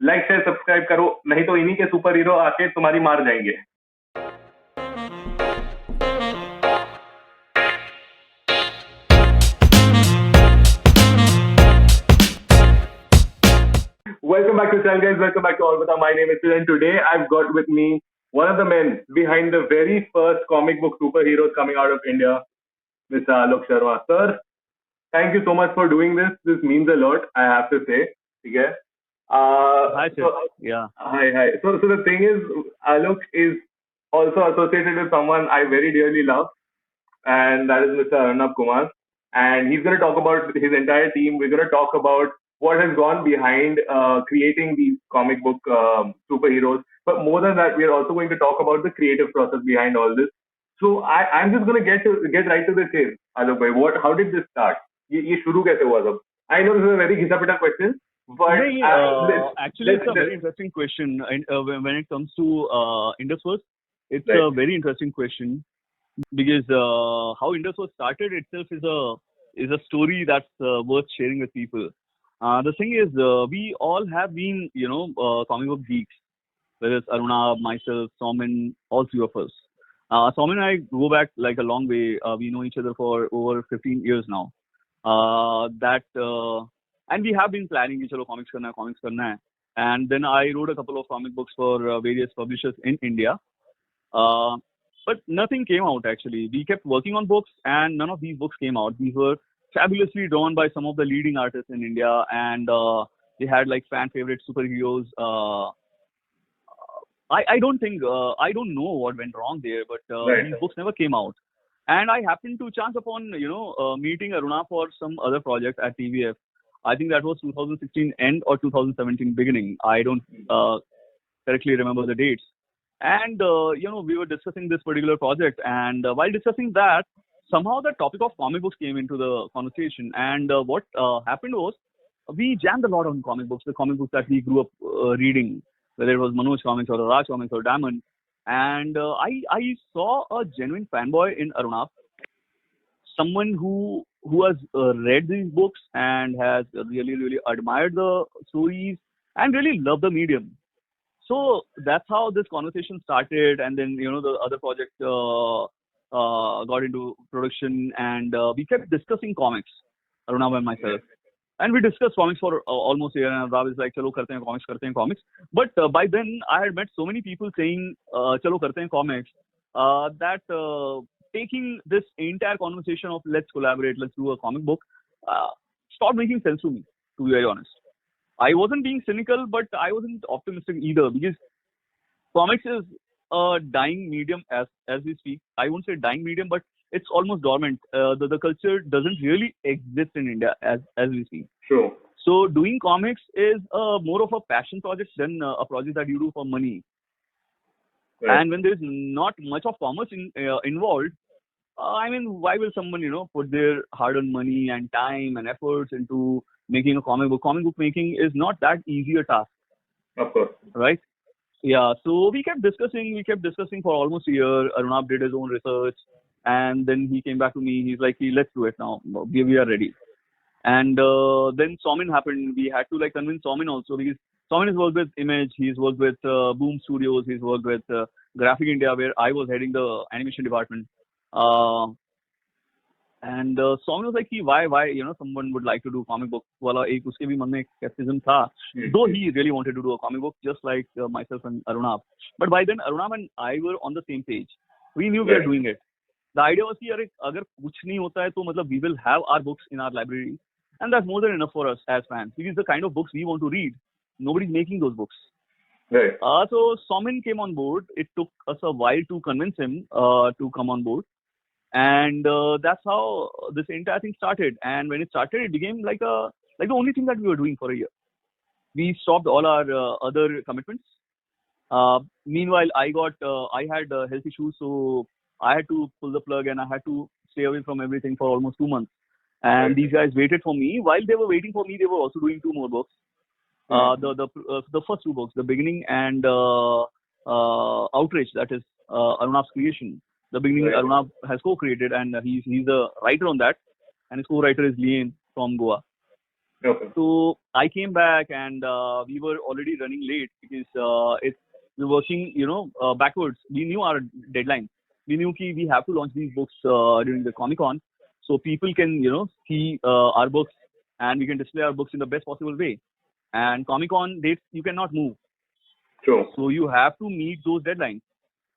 Like share subscribe करो, नहीं तो इन्हीं के सुपर हीरो आके तुम्हारी मार जाएंगे। Welcome back to channel, guys. Welcome back to All Bata. My name is Sid, and today I've got with me one of the men behind the very first comic book superheroes coming out of India, Mr. Alok Sharma. Sir, thank you so much for doing this. This means a lot, I have to say. Okay. Hi, Sid. Yeah. Hi. So the thing is, Alok is also associated with someone I very dearly love, and that is Mr. Arnab Kumar. And he's going to talk about his entire team. We're going to talk about what has gone behind creating these comic book superheroes. But more than that, we are also going to talk about the creative process behind all this. So I'm just going to get right to the chase, Alok bhai. How did this start? ये शुरू कैसे हुआ सब? I know this is a very घिसा-पिटा question, but actually it's a very interesting question. When it comes to Indus First, it's Right. a very interesting question because how Indus First started itself is a story that's worth sharing with people. The thing is, we all have been, comic book geeks. Whether it's Arunab, myself, Somin, all three of us. Somin and I go back like a long way. We know each other for over 15 years now. And we have been planning each other comics karna hai. And then I wrote a couple of comic books for various publishers in India. But nothing came out actually. We kept working on books and none of these books came out. These were fabulously drawn by some of the leading artists in India, and they had like fan favorite superheroes. I don't know what went wrong there, but Right. these books never came out. And I happened to chance upon, meeting Aruna for some other project at TVF. I think that was 2016 end or 2017 beginning. I don't correctly remember the dates. And, we were discussing this particular project. And while discussing that, somehow the topic of comic books came into the conversation. And what happened was, we jammed a lot on comic books, the comic books that we grew up reading, whether it was Manoj Comics or Raj Comics or Diamond. And I saw a genuine fanboy in Arunab, someone who has read these books and has really, really admired the stories and really loved the medium. So that's how this conversation started. And then, the other project got into production, and we kept discussing comics, Arunab and myself. And we discussed comics for almost a year, and Rav is like, chalo karte hain comics. But by then, I had met so many people saying, chalo karte hain comics, that taking this entire conversation of let's collaborate, let's do a comic book, stopped making sense to me, to be very honest. I wasn't being cynical, but I wasn't optimistic either, because comics is a dying medium as we speak. I won't say dying medium, but it's almost dormant. The culture doesn't really exist in India as we speak. Sure. So doing comics is more of a passion project than a project that you do for money. Right. And when there's not much of commerce involved, why will someone, put their hard-earned money and time and efforts into making a comic book? Comic book making is not that easy a task. Of course. Right? Yeah. So we kept discussing for almost a year. Arunab did his own research, and then he came back to me. He's like, let's do it now. We are ready. And then Somin happened. We had to convince Somin also, because Somin has worked with Image. He's worked with Boom Studios. He's worked with Graphic India, where I was heading the animation department. And Somin was like, why, someone would like to do comic book? Wala ek uske bhi man mein skepticism tha. Though he really wanted to do a comic book, just like myself and Arunab. But by then, Arunab and I were on the same page. We knew we were doing it. The idea was that agar kuch nahi hota hai, to we will have our books in our library. And that's more than enough for us as fans. Because the kind of books we want to read, nobody's making those books. Right. So Somin came on board. It took us a while to convince him to come on board. And that's how this entire thing started. And when it started, it became like the only thing that we were doing for a year. We stopped all our other commitments. Meanwhile, I had health issues, so I had to pull the plug and I had to stay away from everything for almost 2 months. And these guys waited for me. While they were waiting for me, they were also doing 2 more books. The first 2 books, The Beginning and Outrage, that is Arunab's creation. The Beginning, right. Arunab has co-created, and he's a writer on that, and his co-writer is Lian from Goa. Okay. So I came back and we were already running late because we were working, backwards. We knew our deadline. We knew ki we have to launch these books during the Comic Con, so people can, see our books and we can display our books in the best possible way. And Comic Con dates you cannot move, True. so you have to meet those deadlines.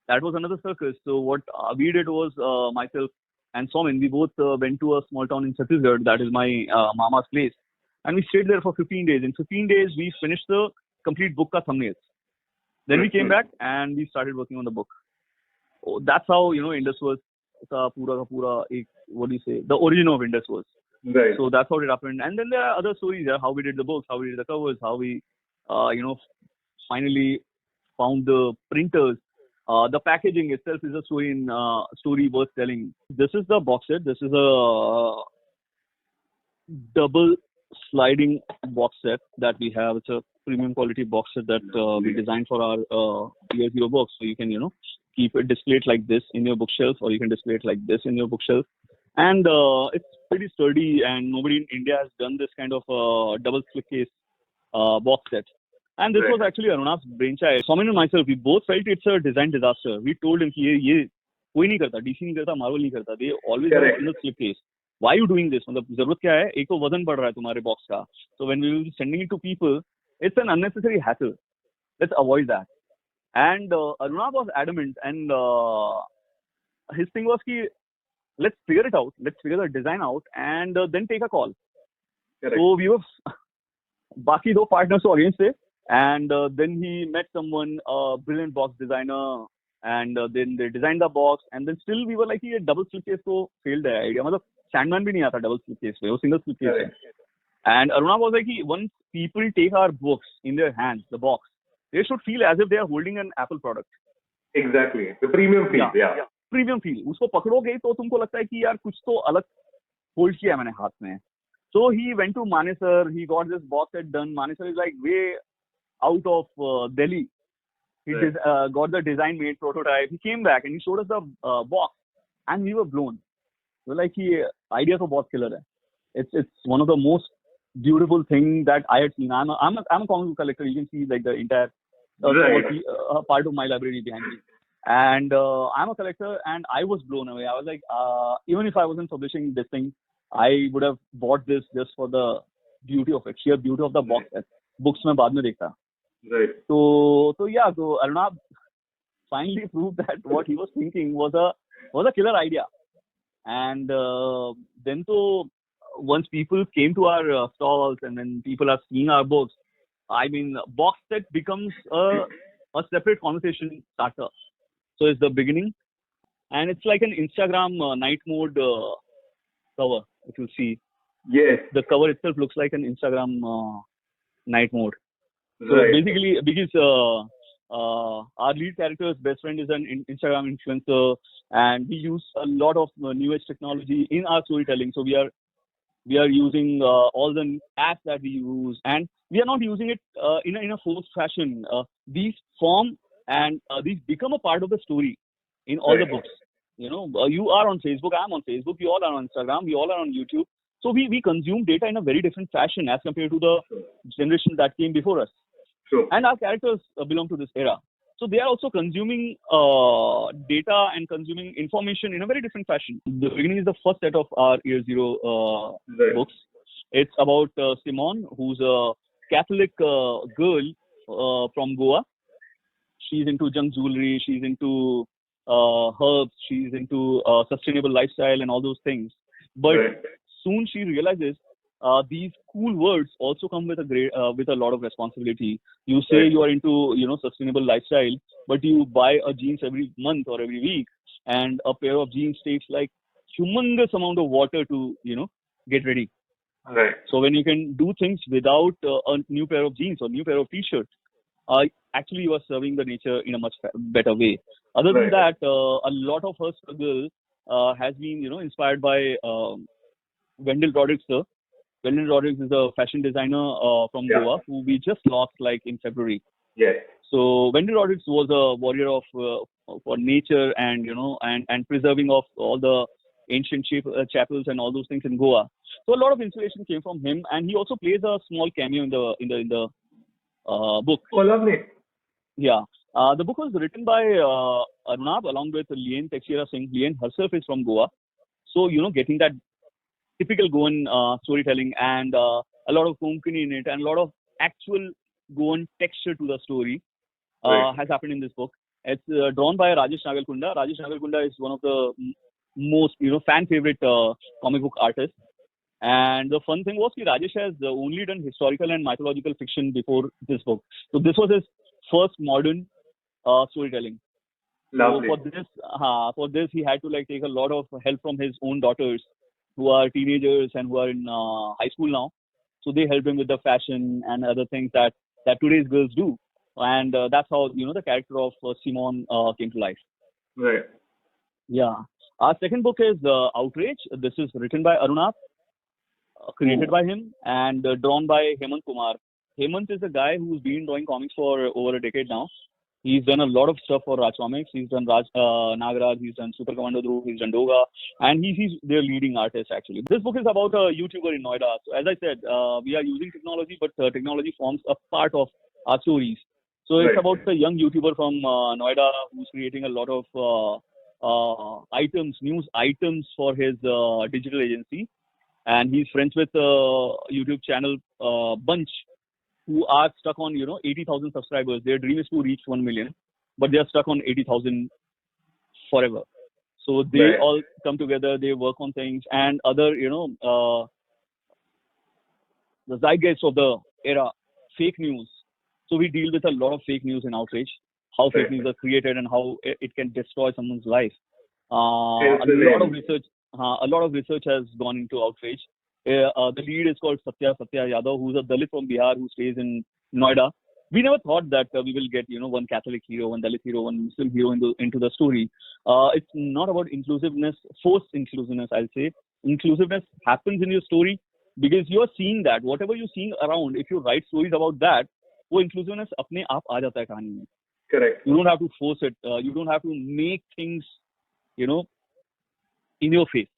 That was another circus. So what we did was myself and Somin, we both went to a small town in Chhattisgarh. That is my mama's place, and we stayed there for 15 days. In 15 days, we finished the complete book ka thumbnails. Then we came back and we started working on the book. Oh, that's how Indus was ka pura ek, what do you say? The origin of Indus was. Right. So that's how it happened. And then there are other stories, how we did the books, how we did the covers, how we, finally found the printers. The packaging itself is a story worth telling. This is the box set. This is a double sliding box set that we have. It's a premium quality box set that we designed for our Year Zero books. So you can, keep it displayed like this in your bookshelf, or you can display it like this in your bookshelf. And it's pretty sturdy, and nobody in India has done this kind of double slipcase box set. And this was actually Arunav's brainchild. Somin and myself, we both felt it's a design disaster. We told him, ye koi nahi karta, DC nahi karta, Marvel nahi karta. They always have a single slipcase. Why are you doing this? मतलब जरूरत क्या है? एक तो वजन बढ़ रहा है तुम्हारे बॉक्स का. So when we will be sending it to people, it's an unnecessary hassle. Let's avoid that. And Arunav was adamant, and his thing was ki, let's figure it out. Let's figure the design out, and then take a call. Correct. So we were बाकी दो partners were against it, and then he met someone, a brilliant box designer, and then they designed the box, and then still we were like, ये double slipcase तो failed है idea. मतलब Sandman भी नहीं आता double slipcase पे, वो single slipcase है. And Aruna was like, once people take our books in their hands, the box, they should feel as if they are holding an Apple product. Exactly. The premium feel. Yeah. Premium feel. उसको पकड़ोगे तो तुमको लगता है कि यार कुछ तो अलग hold किया मैंने हाथ में. So he went to Manesar. He got this box set done. Manesar is like way out of Delhi. He got the design made, prototype. He came back and he showed us the box, and we were blown. We were like, "He idea for box killer hai." It's one of the most beautiful thing that I had seen. I'm a comic book collector. You can see like the entire part of my library behind me. And I'm a collector, and I was blown away. I was like, even if I wasn't publishing this thing, I would have bought this just for the beauty of it, sheer beauty of the box set. Books mein baad mein dekhta. Right. So Arunab finally proved that what he was thinking was a killer idea. And then so once people came to our stalls, and then people are seeing our books, I mean, box set becomes a separate conversation starter. So it's the beginning, and it's like an Instagram night mode cover. If you see, yes, the cover itself looks like an Instagram night mode. So right. basically, because our lead character's best friend is an Instagram influencer, and we use a lot of new age technology in our storytelling. So we are using all the apps that we use, and we are not using it in a forced fashion. These form and these become a part of the story in all the books. You are on Facebook, I'm on Facebook, we all are on Instagram, we all are on YouTube. So we consume data in a very different fashion as compared to the generation that came before us. Sure. And our characters belong to this era. So they are also consuming data and consuming information in a very different fashion. The beginning is the first set of our Year Zero books. It's about Simone, who's a Catholic girl from Goa. She's into junk jewelry, she's into herbs, she's into sustainable lifestyle and all those things. But soon she realizes these cool words also come with a lot of responsibility. You say you are into sustainable lifestyle, but you buy a jeans every month or every week, and a pair of jeans takes like humongous amount of water to get ready. Right. So when you can do things without a new pair of jeans or new pair of t-shirts, actually you are serving the nature in a much better way. Other than that, a lot of her struggle has been inspired by Wendell Rodrigues, sir. Wendell Rodrigues is a fashion designer from Goa who we just lost like in February. Yes. So Wendell Rodrigues was a warrior of for nature and and preserving of all the ancient chapels and all those things in Goa. So a lot of inspiration came from him, and he also plays a small cameo in the book. Oh, lovely. Yeah. The book was written by Arnab along with Liane Teixeira Singh. Liane herself is from Goa. So, getting that typical Goan storytelling and a lot of Konkani in it and a lot of actual Goan texture to the story Right. has happened in this book. It's drawn by Rajesh Nagalkunda. Rajesh Nagalkunda is one of the most, fan favorite comic book artists. And the fun thing was that Rajesh has only done historical and mythological fiction before this book. So this was his first modern storytelling. Lovely. So for this, he had to take a lot of help from his own daughters, who are teenagers and who are in high school now. So they helped him with the fashion and other things that today's girls do, and that's how the character of Simon came to life. Right. Yeah. Our second book is Outrage. This is written by Arunab, created by him, and drawn by Hemant Kumar. Hemant is a guy who's been drawing comics for over a decade now. He's done a lot of stuff for Raj Comics. He's done Nagaraj, he's done Super Commando Dhruv, he's done Doga, and he's their leading artist actually. This book is about a YouTuber in Noida. So as I said, we are using technology, but technology forms a part of our stories. So it's about a young YouTuber from Noida who's creating a lot of news items for his digital agency. And he's friends with YouTube channel Bunch, who are stuck on 80,000 subscribers. Their dream is to reach 1 million, but they are stuck on 80,000 forever. So they all come together, they work on things, and other the zeitgeist of the era, fake news. So we deal with a lot of fake news in Outrage, how fake news are created and how it can destroy someone's life. A lot of research has gone into Outrage. The lead is called Satya Yadav, who's a Dalit from Bihar who stays in Noida. We never thought that we will get one Catholic hero, one Dalit hero, one Muslim hero into the story. It's not about inclusiveness, forced inclusiveness, I'll say. Inclusiveness happens in your story because you're seeing that. Whatever you're seeing around, if you write stories about that, वो inclusiveness अपने आप आ जाता है कहानी में. Correct. You don't have to force it. You don't have to make things, in your face.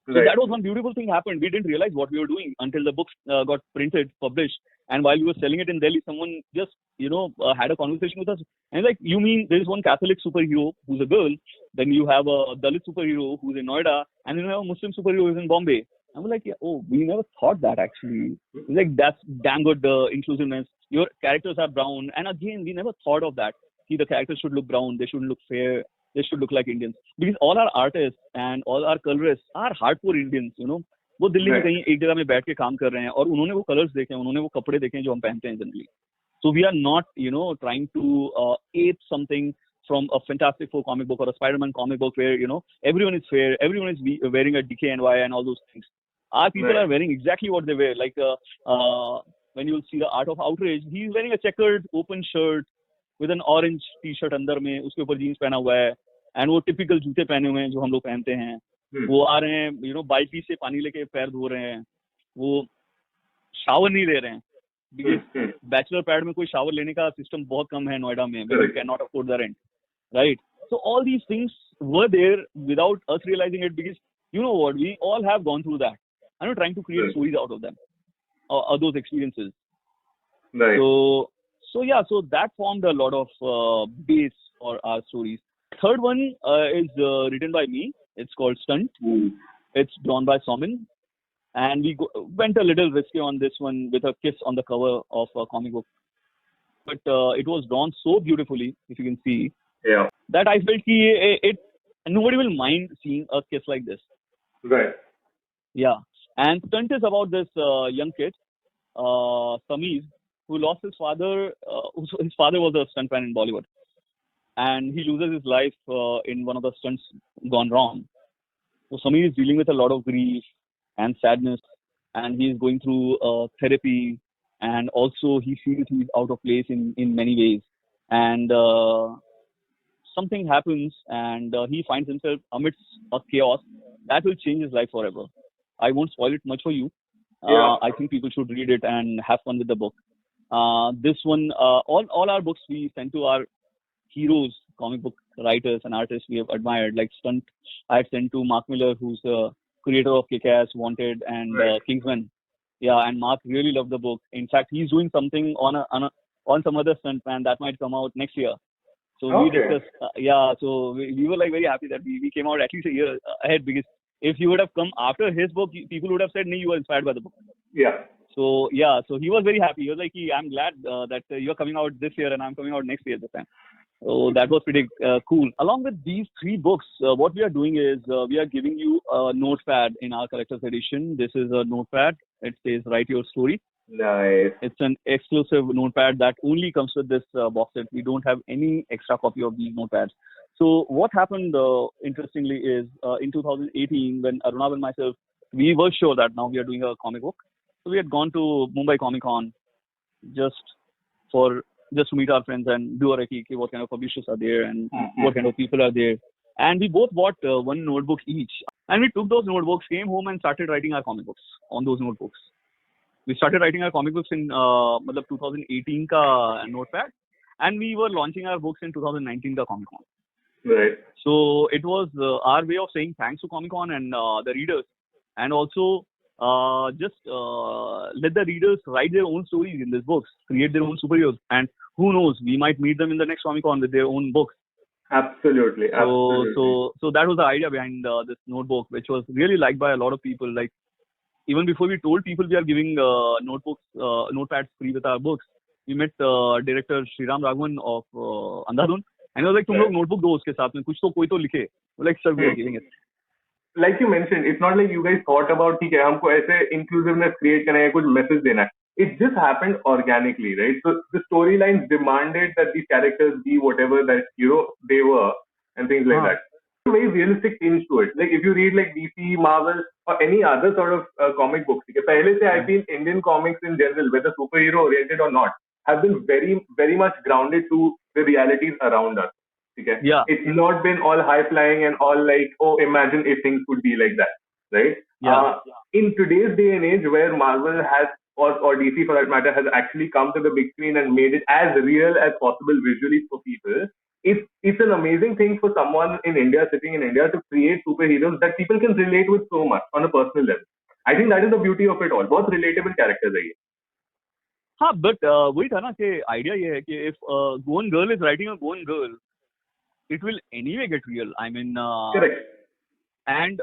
So that was one beautiful thing happened. We didn't realize what we were doing until the books got printed, published, and while we were selling it in Delhi, someone just, had a conversation with us. And you mean there is one Catholic superhero who's a girl, then you have a Dalit superhero who's in Noida, and then you have a Muslim superhero who's in Bombay. I'm like, we never thought that actually. That's damn good inclusiveness. Your characters are brown, and again, we never thought of that. See, the characters should look brown. They shouldn't look fair. They should look like Indians. Because all our artists and all our colorists are hardcore Indians, वो दिल्ली में कहीं एक जगह में बैठ के काम कर रहे हैं और उन्होंने वो कलर्स देखे हैं, उन्होंने वो कपड़े देखे हैं जो हम पहनते हैं generally. So we are not, trying to ape something from a Fantastic Four comic book or a Spider-Man comic book where, everyone is fair, everyone is wearing a DKNY and all those things. Our people are wearing exactly what they wear. When you'll see the art of Outrage, he's wearing a checkered open shirt with an orange t-shirt अंदर में, उसके ऊपर jeans पहना हुआ है, and वो typical जूते पहने हुए हैं जो हम लोग पहनते हैं. वो आ रहे हैं, बाल्टी से पानी लेके पैर धो रहे हैं, वो शावर नहीं ले रहे हैं. Because बैचलर पैड में कोई शावर लेने का सिस्टम बहुत कम है नोएडा में, because you cannot afford the rent, right? So all these things were there without us realizing it, because you know what, we all have gone through that. I'm not trying to create stories out of them, or those experiences. Right. So that formed a lot of base for our stories. Third one is written by me. It's called Stunt. It's drawn by Somin. And we went a little risky on this one with a kiss on the cover of a comic book. But it was drawn so beautifully, if you can see, that I felt nobody will mind seeing a kiss like this. Right. Yeah. And Stunt is about this young kid, Sameer, who lost his father. His father was a stuntman in Bollywood. And he loses his life in one of the stunts gone wrong. So Sameer is dealing with a lot of grief and sadness, and he's going through therapy, and also he feels he's out of place in many ways. And something happens, and he finds himself amidst a chaos that will change his life forever. I won't spoil it much for you. I think people should read it and have fun with the book. This one, all our books we send to our heroes, comic book writers and artists we have admired. Like Stunt, I had sent to Mark Miller, who's the creator of Kick-Ass, Wanted, and Kingsman. Yeah, and Mark really loved the book. In fact, he's doing something on some other stuntman that might come out next year. So we discussed, so we were like very happy that we came out at least a year ahead, because if you would have come after his book, people would have said, no, you were inspired by the book. Yeah. So he was very happy. He was like, I'm glad that you're coming out this year and I'm coming out next year this time. So that was pretty cool. Along with these 3 books, what we are doing is we are giving you a notepad in our collector's edition. This is a notepad. It says, write your story. Nice. It's an exclusive notepad that only comes with this box set. We don't have any extra copy of these notepads. So what happened, interestingly, is in 2018, when Arunabh and myself, we were sure that now we are doing a comic book. So we had gone to Mumbai Comic Con just to meet our friends and do a recce, what kind of publishers are there and what kind of people are there. And we both bought one notebook each. And we took those notebooks, came home and started writing our comic books on those notebooks. We started writing our comic books in 2018 ka notepad, and we were launching our books in 2019 ka Comic Con. Right. So it was our way of saying thanks to Comic Con and the readers, and also just let the readers write their own stories in these books, create their own superheroes, and who knows, we might meet them in the next Comic Con with their own books. Absolutely. So that was the idea behind this notebook, which was really liked by a lot of people. Like, even before we told people we are giving notepads free with our books, we met director Sriram Raghavan of Andhadhun, and he was like, "तुम लोग notebook दो उसके साथ में, कुछ तो कोई तो लिखे." Like, sir, we are giving it. Like you mentioned, it's not like you guys thought about ठीक है हमको ऐसे inclusiveness create करना है, कुछ message देना है. It just happened organically, right? So the storylines demanded that these characters be whatever that they were and things like that. A very realistic tinge to it. Like if you read like DC, Marvel, or any other sort of comic books, पहले से I feel Indian comics in general, whether superhero oriented or not, have been very, very much grounded to the realities around us. Okay? Yeah. It's not been all high flying and all like, oh, imagine if things could be like that, right? Yeah. In today's day and age, where Marvel has or DC for that matter has actually come to the big screen and made it as real as possible visually for people. It's an amazing thing for someone in India, sitting in India, to create superheroes that people can relate with so much on a personal level. I think that is the beauty of it all. बहुत relatable characters है ये. हाँ, but वही था ना कि idea ये है कि if a Goan girl is writing a Goan girl, it will anyway get real. I mean, correct. And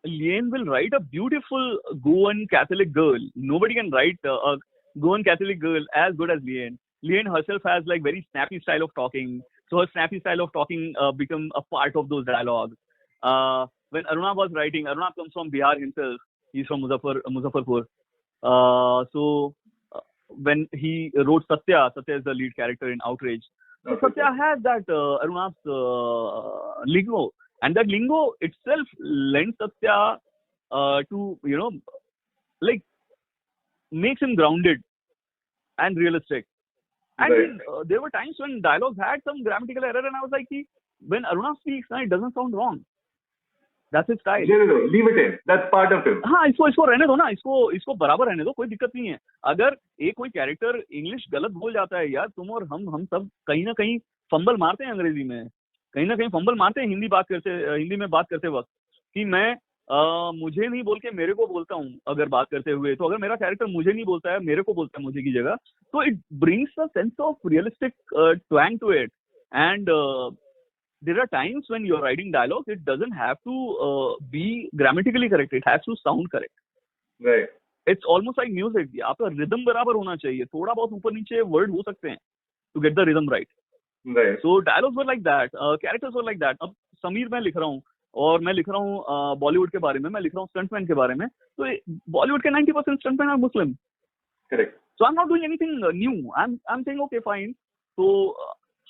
Liane will write a beautiful Goan Catholic girl. Nobody can write a Goan Catholic girl as good as Liane. Liane herself has like very snappy style of talking. So her snappy style of talking become a part of those dialogues. When Arunabh was writing, Arunabh comes from Bihar himself. He's from Muzaffarpur. So when he wrote Satya is the lead character in Outrage. So Satya has that Arunabh's lingo. And that lingo itself lends Satya to, like, makes him grounded and realistic. And there were times when dialogues had some grammatical error, and I was like, when Arunabh speaks, it doesn't sound wrong. That's his style. No, leave it in. That's part of him. हाँ, इसको रहने दो ना, इसको बराबर रहने दो, कोई दिक्कत नहीं है. अगर एक कोई कैरेक्टर इंग्लिश गलत बोल जाता है यार, तुम और हम सब कहीं ना कहीं फंबल मारते हैं अंग्रेजी में, कहीं ना कहीं फंबल मारते हैं हिंदी में बात करते वक्त, कि मैं मुझे नहीं बोल के मेरे को बोलता हूँ अगर बात करते हुए. तो अगर मेरा कैरेक्टर मुझे नहीं बोलता है, मेरे को बोलता है मुझे की जगह, तो it brings a sense of realistic twang to it. And there are times when you're writing dialogue, it doesn't have to be grammatically correct. It has to sound correct. Right. It's almost like music. आपका rhythm बराबर होना चाहिए. थोड़ा बहुत ऊपर नीचे word हो सकते हैं to get the rhythm right. Right. So dialogues were like that. Characters were like that. अब समीर मैं लिख रहा हूँ और मैं लिख रहा हूँ बॉलीवुड के बारे में, मैं लिख रहा हूँ स्टंटमैन के बारे में. तो बॉलीवुड के 90% stuntman are Muslim. Correct. So I'm not doing anything new. I'm saying okay fine. तो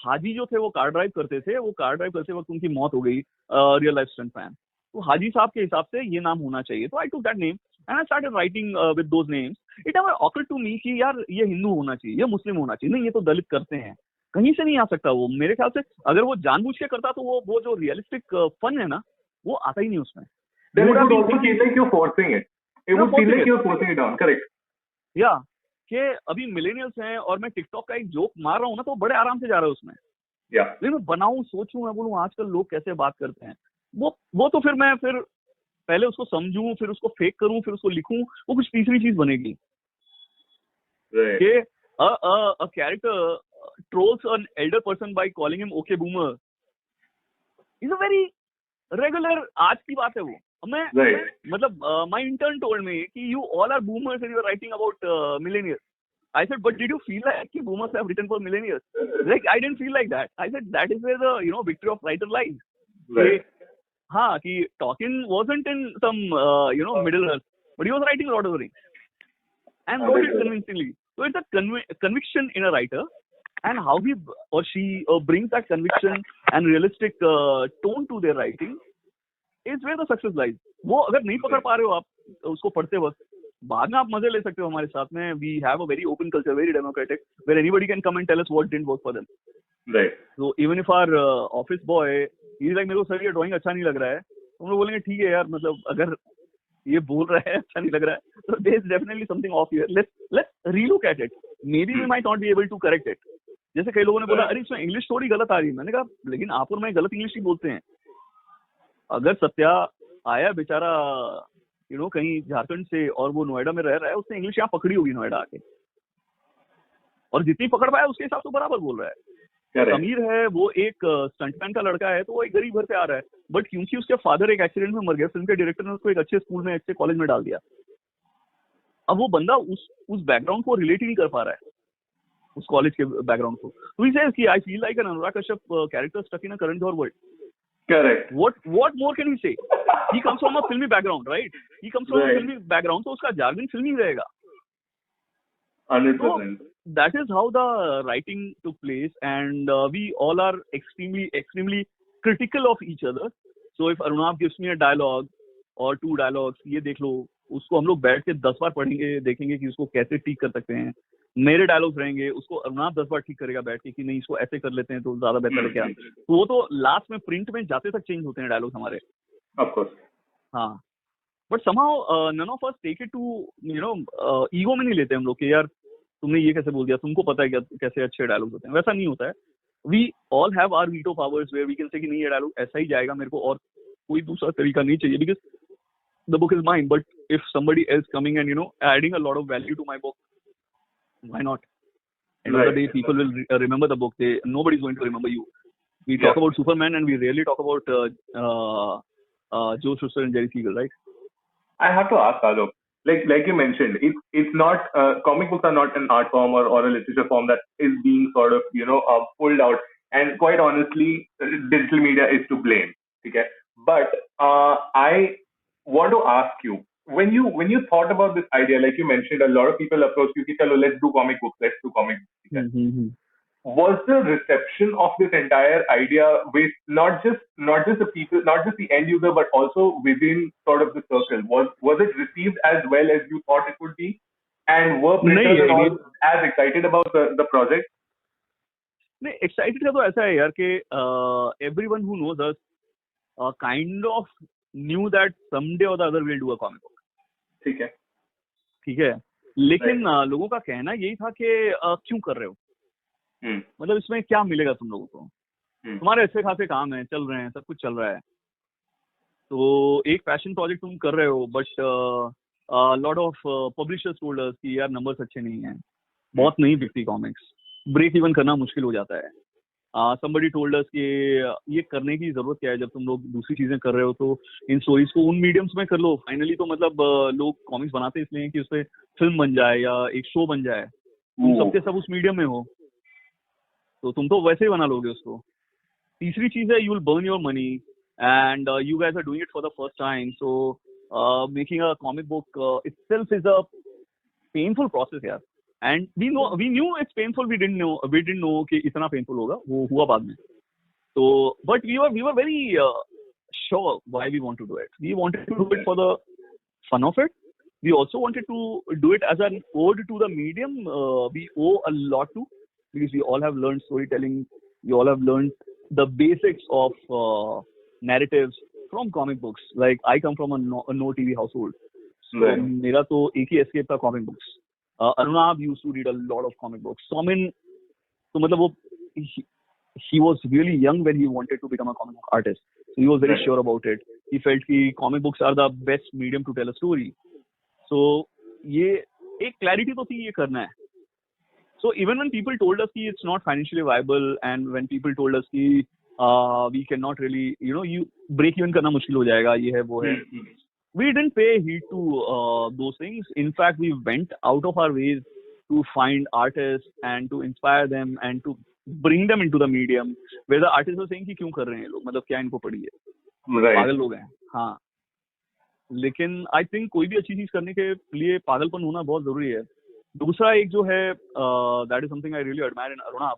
हाजी जो थे वो कार ड्राइव करते थे, वो कार ड्राइव करते वक्त उनकी मौत हो गई, रियल लाइफ स्टंटमैन. तो हाजी साहब के हिसाब से ये नाम होना चाहिए. तो I took that name and I started writing with those names. It never occurred to me कि यार ये हिंदू होना चाहिए, ये मुस्लिम होना चाहिए, नहीं ये तो दलित करते हैं, कहीं से नहीं आ सकता वो. मेरे ख्याल से अगर वो जानबूझ के करता तो वो जो रियलिस्टिक फन है ना, वो आता ही नहीं उसमें. Then it would also feel like you're forcing it. It would feel like you're forcing it down. Correct. Yeah. कि अभी मिलेनियल्स हैं और मैं टिकटॉक का एक जोक मार रहा हूँ ना, तो बड़े आराम से जा रहा है उसमें. Yeah. लेकिन मैं बनाऊं, सोचूं, मैं बोलूं आजकल लोग कैसे बात करते हैं, वो तो फिर मैं पहले उसको समझूं, फिर उसको फेक करूं, फिर उसको लिखूं, वो कुछ तीसरी चीज बनेगी. Right. कि a character trolls an elder person by calling him okay boomer is a very regular, आज की बात है वो. मैं मतलब my intern told me कि you all are boomers and you are writing about millennials. I said, but did you feel like कि boomers have written for millennials? Like I didn't feel like that. I said that is where the victory of writer lies. Right. हाँ, कि Tolkien wasn't in some Middle Earth, but he was writing Lord of the Rings and wrote it convincingly. So it's a conviction in a writer, and how he or she brings that conviction and realistic tone to their writing is where the success lies. वो अगर नहीं पकड़ पा रहे हो आप उसको पढ़ते वक्त, बाद में आप मजे ले सकते हो हमारे साथ में. We have a very open culture, very democratic, where anybody can come and tell us what didn't work for them. Right. So even if our office boy he's like, मेरे को सर ये ड्राइंग अच्छा नहीं लग रहा है, तो हम लोग बोलेंगे ठीक है यार, मतलब अगर ये बोल रहा है अच्छा नहीं लग रहा है, तो there is definitely something off here. Let's relook at it. Maybe we might not be able to correct it. जैसे कई लोगों ने बोला अरे इसमें इंग्लिश थोड़ी गलत आ रही है. मैंने कहा लेकिन आप और मैं गलत इंग्लिश ही बोलते हैं. अगर सत्या आया बेचारा कहीं झारखंड से और वो नोएडा में रह रहा है, उसने इंग्लिश यहाँ पकड़ी होगी नोएडा आके, और जितनी पकड़ पाया उसके हिसाब से बराबर बोल रहा है. अमीर है, वो एक स्टंटमैन का लड़का है, तो वो एक गरीब घर से आ रहा है, बट क्योंकि उसके फादर एक एक्सीडेंट में मर गया, फिल्म के डायरेक्टर ने उसको एक अच्छे स्कूल में, अच्छे कॉलेज में डाल दिया. अब वो बंदा उस बैकग्राउंड को रिलेट ही नहीं कर पा रहा है, उस कॉलेज के बैकग्राउंड को. तो ही सेज कि I feel like an Anurag Kashyap character stuck in a Karan Johar world. Correct. What more can he say? He comes from a filmy background, right? He comes from a filmy background, तो उसका jargon filmy रहेगा. 100%. So, that is how the writing took place, and we all are extremely critical of each other. So if Arunabh gives me a dialogue or 2 dialogues, ये देख लो, उसको हम लोग बैठ के 10 बार पढ़ेंगे, देखेंगे कि उसको कैसे ठीक कर सकते हैं. मेरे डायलॉग्स रहेंगे, उसको अरुणाभ 10 बार ठीक करेगा बैठ के कि नहीं इसको ऐसे कर लेते हैं तो ज्यादा बेहतर है क्या. तो वो तो लास्ट में प्रिंट में जाते तक चेंज होते हैं डायलॉग्स हमारे. Of course. हाँ, but somehow none of us take it to ego में नहीं लेते हम लोग कि यार तुमने ये कैसे बोल दिया, तुमको पता है क्या कैसे अच्छे डायलॉग्स होते हैं. वैसा नहीं होता है. We all have our veto powers where we can say कि नहीं ये डायलॉग ऐसा ही जाएगा, मेरे को और कोई दूसरा तरीका नहीं चाहिए, because the book is mine. But if somebody else coming and adding a lot of value to my book, why not? End of the day, people will remember the book. Nobody's going to remember you. We talk about Superman and we rarely talk about Joe Shuster and Jerry Siegel, right? I have to ask Alok, like you mentioned, it's not comic books are not an art form or a literature form that is being sort of pulled out. And quite honestly, digital media is to blame. Okay, but I want to ask you, when you thought about this idea, like you mentioned, a lot of people approached you, "Hello, let's do comic books. Let's do comic books." Okay? Mm-hmm. Was the reception of this entire idea with not just the people, not just the end user, but also within sort of the circle? Was it received as well as you thought it would be? And were printers as excited about the project? नहीं, excited का तो ऐसा है यार कि everyone who knows us kind of knew that someday or the other we'll do a comic book. ठीक है, लेकिन लोगों का कहना यही था कि क्यों कर रहे हो, मतलब इसमें क्या मिलेगा तुम लोगों को, तुम्हारे अच्छे खासे काम है, चल रहे हैं, सब कुछ चल रहा है, तो एक पैशन प्रोजेक्ट तुम कर रहे हो, but lot of publishers told us कि यार नंबर्स अच्छे नहीं हैं, बहुत नहीं बिकती कॉमिक्स, ब्रेक इवन करना मुश्किल हो जाता है. somebody told us कि ये करने की जरूरत क्या है, जब तुम लोग दूसरी चीजें कर रहे हो तो इन स्टोरीज को उन मीडियम्स में कर लो. फाइनली तो मतलब लोग कॉमिक्स बनाते इसलिए कि उससे फिल्म बन जाए या एक शो बन जाए, तुम सबके सब उस मीडियम में हो तो तुम तो वैसे ही बना लोगे उसको. तीसरी चीज है, you will burn your money and you guys are doing it for the first time, so making a comic book itself is a painful process यार. And we knew it's painful. We didn't know कि इतना painful होगा. वो हुआ बाद में. So, but we were very sure why we want to do it. We wanted to do it for the fun of it. We also wanted to do it as an ode to the medium. We owe a lot to, because we all have learned storytelling. We all have learned the basics of narratives from comic books. Like I come from a no TV household. So मेरा तो एक ही escape था comic books. Arunabh used to read a lot of comic books. So I mean, तो मतलब वो he was really young when he wanted to become a comic book artist. So he was very Right. sure about it. He felt that comic books are the best medium to tell a story. So ये एक clarity तो थी ये करना है. So even when people told us कि it's not financially viable, and when people told us कि we cannot really, you break even करना मुश्किल हो जाएगा, ये है वो है. We didn't pay heed to those things. In fact, we went out of our ways to find artists and to inspire them and to bring them into the medium where the artists are saying कि क्यों कर रहे हैं लोग, मतलब क्या इनको पड़ी है, Right. पागल लोग हैं. हाँ, लेकिन आई थिंक कोई भी अच्छी चीज करने के लिए पागलपन होना बहुत जरूरी है. दूसरा एक जो है, that is something I really admire in Arunabh.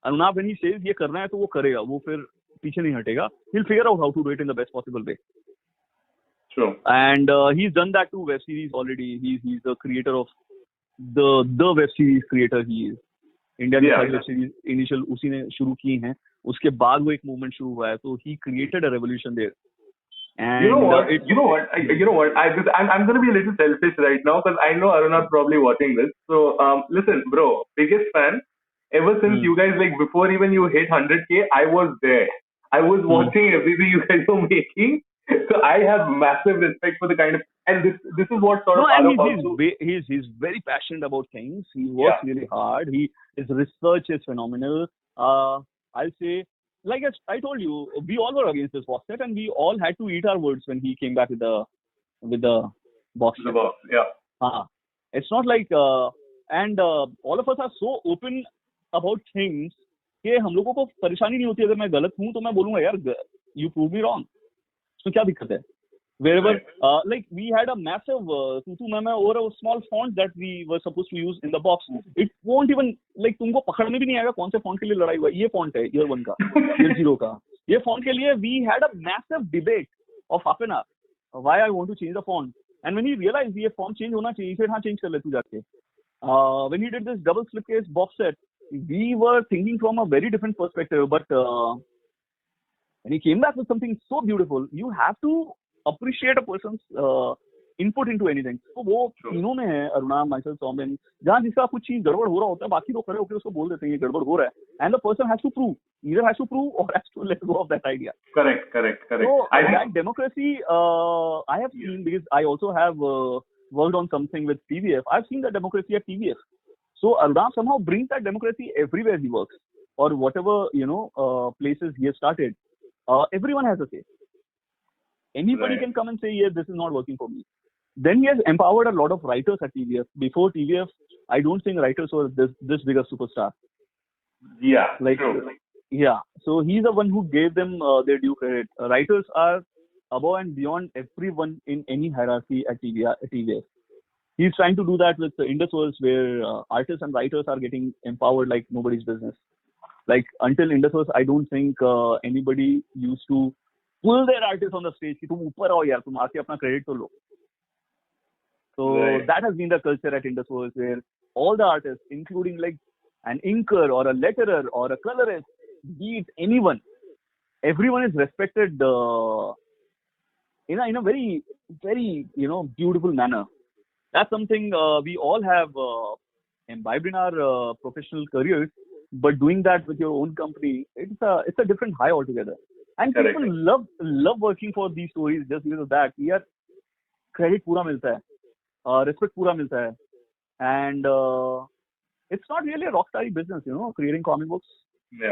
Arunabh when he says ये करना है तो वो करेगा, वो फिर पीछे नहीं हटेगा. He will figure out how to do it in the best possible way. True. And he's done that to web series already. He's the creator of the web series creator he is. India की सारी web series initial उसी ने शुरू की हैं. उसके बाद वो एक मूवमेंट शुरू हुआ है. तो he created a revolution there. And You know what? I'm going to be a little selfish right now because I know Arunabh's probably watching this. So listen, bro, biggest fan. Ever since you guys, like, before even you hit 100K, I was there. I was watching everything you guys were making. So I have massive respect for the kind of, and this is what sort of. He's very passionate about things. He works really hard. His research is phenomenal. I'll say, like I told you, we all were against this box set, and we all had to eat our words when he came back with the box set. The box, yeah. It's not like, and all of us are so open about things कि हम लोगों को परेशानी नहीं होती. अगर मैं गलत हूँ तो मैं बोलूँगा यार, you prove me wrong. तो क्या दिक्कत है? Wherever, like we had a massive tutu meme over a small font that we were supposed to use in the box. It won't even, like, तुमको पकड़ में भी नहीं आएगा कौन से font के लिए लड़ाई हुआ. ये font है year 1 का, year 0 का. ये font के लिए we had a massive debate of half an hour why I want to change the font. And when he realized ये font change होना चाहिए, he said हाँ change कर ले तू जाके. When he did this double slipcase box set, we were thinking from a very different perspective, but when he came back with something so beautiful, you have to appreciate a person's input into anything. तो वो तीनों में है, Arunabh, Michael, Soumen, जहाँ जिसका कुछ चीज गड़बड़ हो रहा होता है, बाकी लोग खड़े होकर उसको बोल देते हैं ये गड़बड़ हो रहा है, and the person has to prove, either has to prove or has to let go of that idea. Correct. So that democracy, I have seen, because I also have worked on something with TVF. I've seen the democracy at TVF. So Arunabh somehow brings that democracy everywhere he works, or whatever places he has started. Everyone has a say. Anybody can come and say, yes, this is not working for me. Then he has empowered a lot of writers at TVF. Before TVF, I don't think writers were this big a superstar. Yeah, like true. Yeah. So he's the one who gave them their due credit. Writers are above and beyond everyone in any hierarchy at TVF. He's trying to do that with the Indusverse, where artists and writers are getting empowered like nobody's business. Like until Indusverse, I don't think anybody used to pull their artists on the stage कि तुम ऊपर आओ यार, तुम आके अपना credit तो लो. So that has been the culture at Indusverse, where all the artists, including like an inker or a letterer or a colorist, be it anyone, everyone is respected in a very, very beautiful manner. That's something we all have imbibed in our professional careers, but doing that with your own company, it's a different high altogether. And people love working for these stories just because of that. यार credit पूरा मिलता है, respect पूरा मिलता है, and it's not really a rock star business, creating comic books,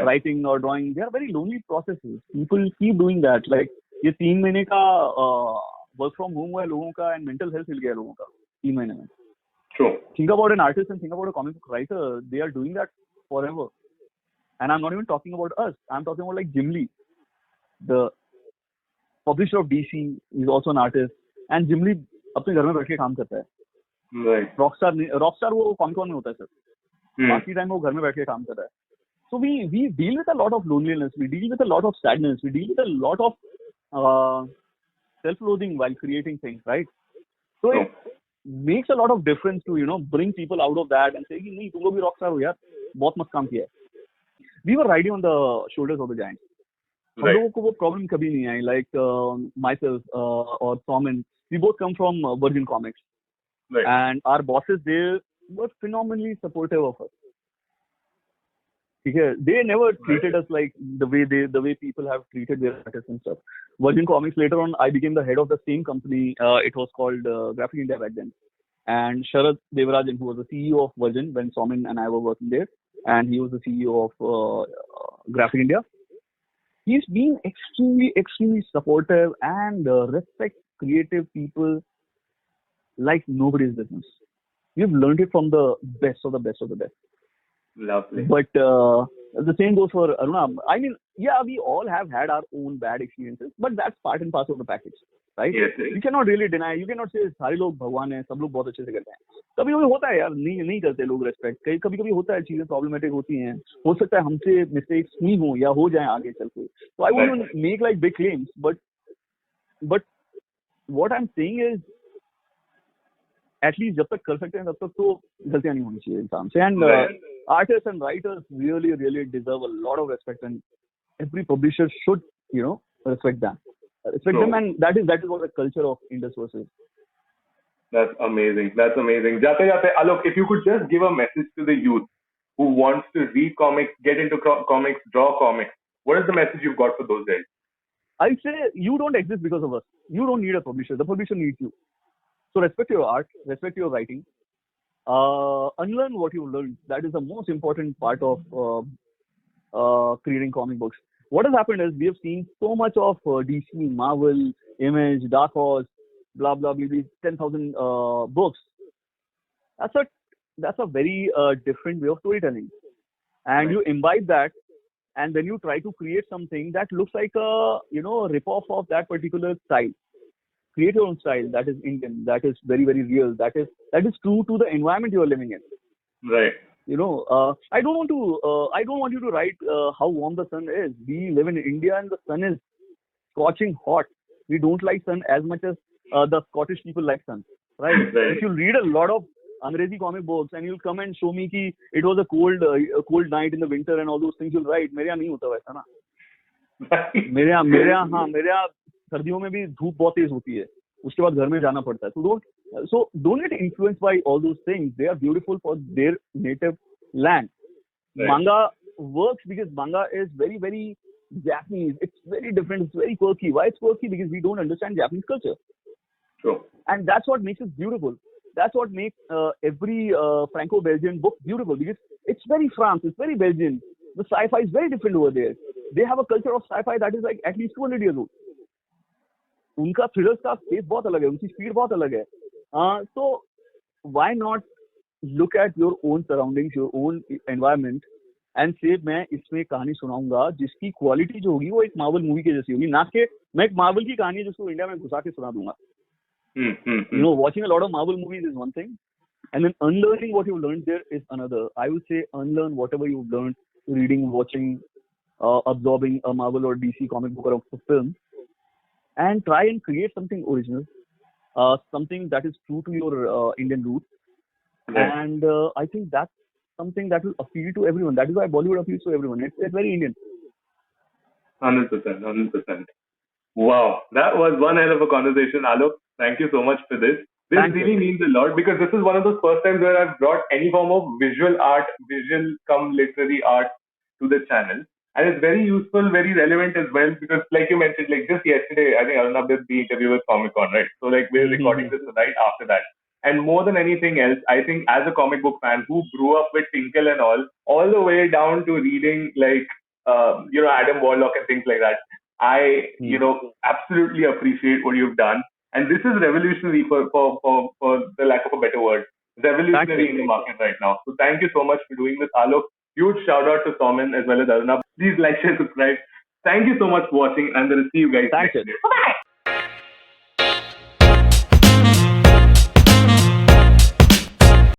writing or drawing. They are very lonely processes. People keep doing that. Like ये 3 महीने का work from home हुआ है लोगों का, and mental health हिल गया लोगों का 3 महीने में. True. Think about an artist and think about a comic book writer. They are doing that forever. And I'm not even talking about us. I'm talking about like Jim Lee, the publisher of DC, is also an artist. And Jim Lee अपने घर में बैठ के काम करता है. Right. Rockstar वो Comic-Con में होता है सर. बाकी टाइम वो घर में बैठ के काम कर रहा है. So we deal with a lot of loneliness. We deal with a lot of sadness. We deal with a lot of self-loathing while creating things, right? So it makes a lot of difference to bring people out of that and say कि नहीं तुम लोग भी rockstar हो यार, बहुत मस्त काम किया है. We were riding on the shoulders of the giants. हम लोगों को वो problem कभी नहीं आई. Like myself or Somin, we both come from Virgin Comics, and our bosses there were phenomenally supportive of us. Okay, they never treated us like the way people have treated their artists and stuff. Virgin Comics, later on, I became the head of the same company. It was called Graphic India back then. And Sharad Devarajan, who was the CEO of Virgin when Somin and I were working there, and he was the CEO of Graphic India. He's been extremely supportive and respect creative people like nobody's business. We've learned it from the best of the best of the best. Lovely. But the same goes for Aruna. I mean, yeah, we all have had our own bad experiences, but that's part and parcel of the package, right? Yes. You cannot really deny. You cannot say सारे लोग भगवान हैं, सब लोग बहुत अच्छे से करते हैं. कभी-कभी होता है यार, नहीं करते लोग respect. कभी-कभी होता है चीजें problematic होती हैं. हो सकता है हमसे mistakes हुई हो या हो जाए आगे चल के. So I won't make like big claims, but what I'm saying is, at least जब तक कर सकते हैं तब तक तो गलतियां नहीं होनी चाहिए इंसान से. And artists and writers really deserve a lot of respect, and every publisher should, respect them. Them, and that is what the culture of Indus is. That's amazing. Jate, Alok, if you could just give a message to the youth who wants to read comics, get into comics, draw comics, what is the message you've got for those guys? I say you don't exist because of us. You don't need a publisher. The publisher needs you. So respect your art, respect your writing, unlearn what you learned. That is the most important part of creating comic books. What has happened is we have seen so much of DC, Marvel, Image, Dark Horse, blah blah blah, 10,000 books. That's a very different way of storytelling, and you imbibe that, and then you try to create something that looks like a rip-off of that particular style. Create your own style that is Indian, that is very real, that is true to the environment you are living in. Right. I don't want you to write how warm the sun is. We live in India and the sun is scorching hot. We don't like sun as much as the Scottish people like sun, right? If you read a lot of Angrezi comic books and you'll come and show me कि it was a cold night in the winter and all those things, you'll write. मेरे यहाँ नहीं होता वैसा ना. मेरे यहाँ सर्दियों में भी धूप बहुत तेज होती है. उसके बाद घर में जाना पड़ता है. So don't get influenced by all those things. They are beautiful for their native land. Right. Manga works because manga is very Japanese. It's very different. It's very quirky. Why it's quirky? Because we don't understand Japanese culture. True. And that's what makes it beautiful. That's what makes every Franco-Belgian book beautiful, because it's very France. It's very Belgian. The sci-fi is very different over there. They have a culture of sci-fi that is like at least 200 years old. उनका thrillers का space बहुत अलग है, उनकी speed बहुत अलग है. So why not look at your own surroundings, your own environment, and say मैं इसमें कहानी सुनाऊंगा जिसकी क्वालिटी जो होगी वो एक मार्वल मूवी के जैसी होगी, ना कि मैं एक मार्वल की कहानी जिसको इंडिया में घुसा के सुना दूंगा. Watching a lot of Marvel movies is one thing, and then unlearning what you learned there is another. I would say unlearn whatever you've learned reading, watching, absorbing a Marvel or DC comic book or a film, and try and create something original, something that is true to your Indian roots. Right. And I think that's something that will appeal to everyone. That is why Bollywood appeals to everyone. It's very Indian. 100%. Wow, that was one hell of a conversation, Alok. Thank you so much for this. This really means a lot, because this is one of those first times where I've brought any form of visual come literary art to the channel. And it's very useful, very relevant as well, because like you mentioned, like just yesterday, I think Arunabh did the interview with Comic Con, right? So like we're recording this right after that. And more than anything else, I think as a comic book fan who grew up with Tinkle and all the way down to reading like, Adam Warlock and things like that, I, absolutely appreciate what you've done. And this is revolutionary for the lack of a better word. Revolutionary in the market right now. So thank you so much for doing this, Alok. Huge shout out to Somin as well as Arunabh. Please like, share, subscribe. Thank you so much for watching. I'm going to see you guys next time.